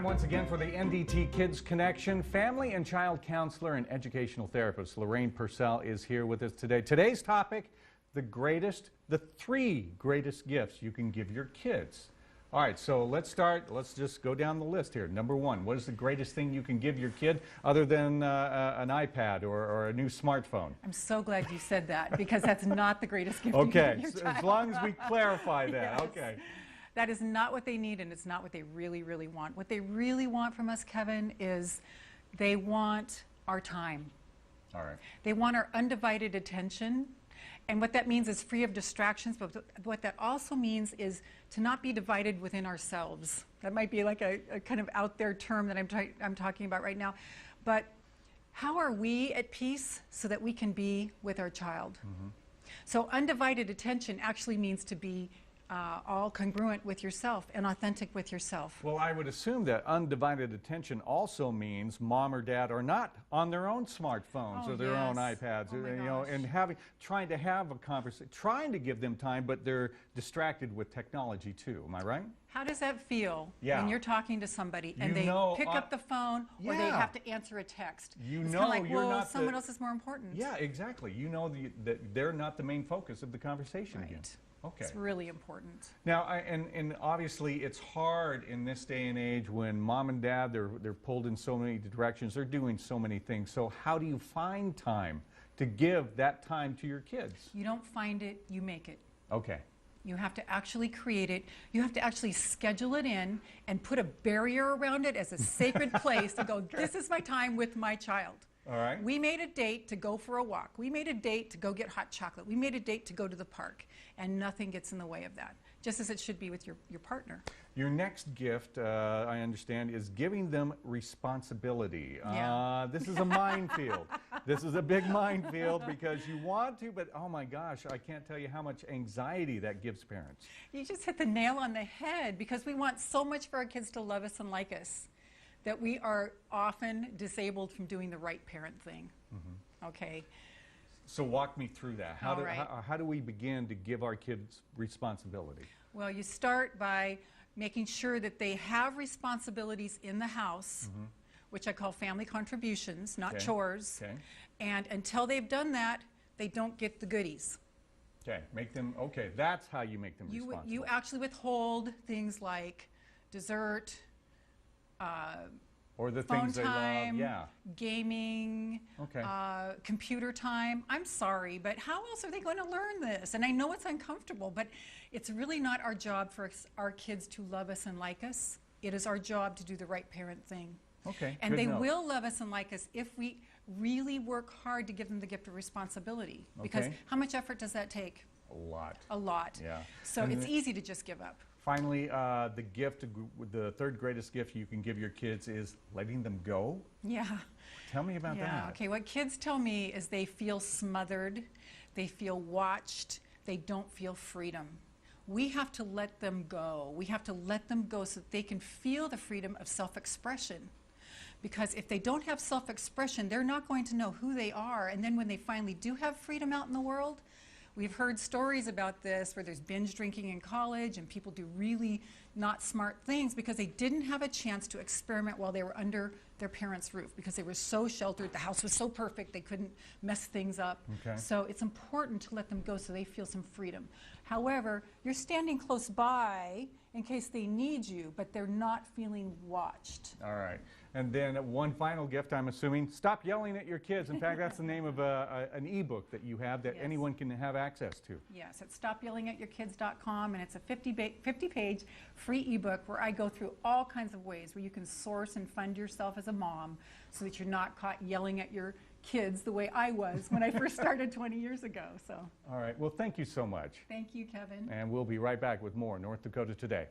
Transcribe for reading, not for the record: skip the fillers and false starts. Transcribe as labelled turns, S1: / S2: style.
S1: once again for the NDT Kids Connection. Family and child counselor and educational therapist Lorraine Purcell is here with us today. Today's topic, the three greatest gifts you can give your kids. All right, so let's start. Let's just go down the list here. Number one, what is the greatest thing you can give your kid other than an iPad or a new smartphone?
S2: I'm so glad you said that because that's not the greatest gift
S1: Okay,
S2: you can give your child.
S1: as long as we clarify that.
S2: Yes.
S1: Okay.
S2: That is not what they need, and it's not what they really, really want. What they really want from us, Kevin, is they want our time.
S1: All right.
S2: They want our undivided attention. And what that means is free of distractions, but what that also means is to not be divided within ourselves. That might be like a kind of out there term that I'm talking about right now. But how are we at peace so that we can be with our child? Mm-hmm. So undivided attention actually means to be all congruent with yourself and authentic with yourself.
S1: Well, I would assume that undivided attention also means mom or dad are not on their own smartphones or their own iPads, and trying to have a conversation, trying to give them time, but they're distracted with technology too. Am I right?
S2: How does that feel when you're talking to somebody and they pick up the phone or they have to answer a text? It's kind of like, well, someone else is more important.
S1: Yeah, exactly. You know that they're not the main focus of the conversation again. Okay.
S2: It's really important.
S1: Now, and obviously it's hard in this day and age when mom and dad, they're pulled in so many directions, they're doing so many things. So how do you find time to give that time to your kids?
S2: You don't find it, you make it.
S1: Okay.
S2: You have to actually create it. You have to actually schedule it in and put a barrier around it as a sacred place to go, this is my time with my child.
S1: All right.
S2: We made a date to go for a walk. We made a date to go get hot chocolate. We made a date to go to the park. And nothing gets in the way of that, just as it should be with your partner.
S1: Your next gift, I understand, is giving them responsibility.
S2: Yeah.
S1: This is a minefield. This is a big minefield because you want to, but oh my gosh, I can't tell you how much anxiety that gives parents.
S2: You just hit the nail on the head because we want so much for our kids to love us and like us that we are often disabled from doing the right parent thing. Mm-hmm. Okay. So
S1: walk me through that. How do we begin to give our kids responsibility?
S2: Well, you start by making sure that they have responsibilities in the house, mm-hmm. which I call family contributions, not chores. Okay. And until they've done that, they don't get the goodies.
S1: Okay, that's how you make them responsible.
S2: You actually withhold things like dessert,
S1: or the
S2: phone
S1: things
S2: time,
S1: they love,
S2: gaming, computer time. I'm sorry, but how else are they going to learn this? And I know it's uncomfortable, but it's really not our job for our kids to love us and like us. It is our job to do the right parent thing.
S1: Okay.
S2: And they will love us and like us if we really work hard to give them the gift of responsibility. Because how much effort does that take?
S1: A lot.
S2: A lot.
S1: Yeah.
S2: So it's easy to just give up.
S1: Finally, the third greatest gift you can give your kids is letting them go.
S2: Yeah.
S1: Tell me about that.
S2: Okay, what kids tell me is they feel smothered, they feel watched, they don't feel freedom. We have to let them go. We have to let them go so that they can feel the freedom of self-expression. Because if they don't have self-expression, they're not going to know who they are. And then when they finally do have freedom out in the world, we've heard stories about this where there's binge drinking in college and people do really not smart things because they didn't have a chance to experiment while they were under their parents' roof because they were so sheltered. The house was so perfect they couldn't mess things up. Okay. So it's important to let them go so they feel some freedom. However, you're standing close by in case they need you, but they're not feeling watched.
S1: All right. And then one final gift, I'm assuming, stop yelling at your kids. In fact, that's the name of an ebook that you have that anyone can have access to.
S2: Yes, it's stopyellingatyourkids.com, and it's a 50-page free ebook where I go through all kinds of ways where you can source and fund yourself as a mom so that you're not caught yelling at your kids the way I was when I first started 20 years ago. So.
S1: All right. Well, thank you so much.
S2: Thank you, Kevin.
S1: And we'll be right back with more North Dakota Today.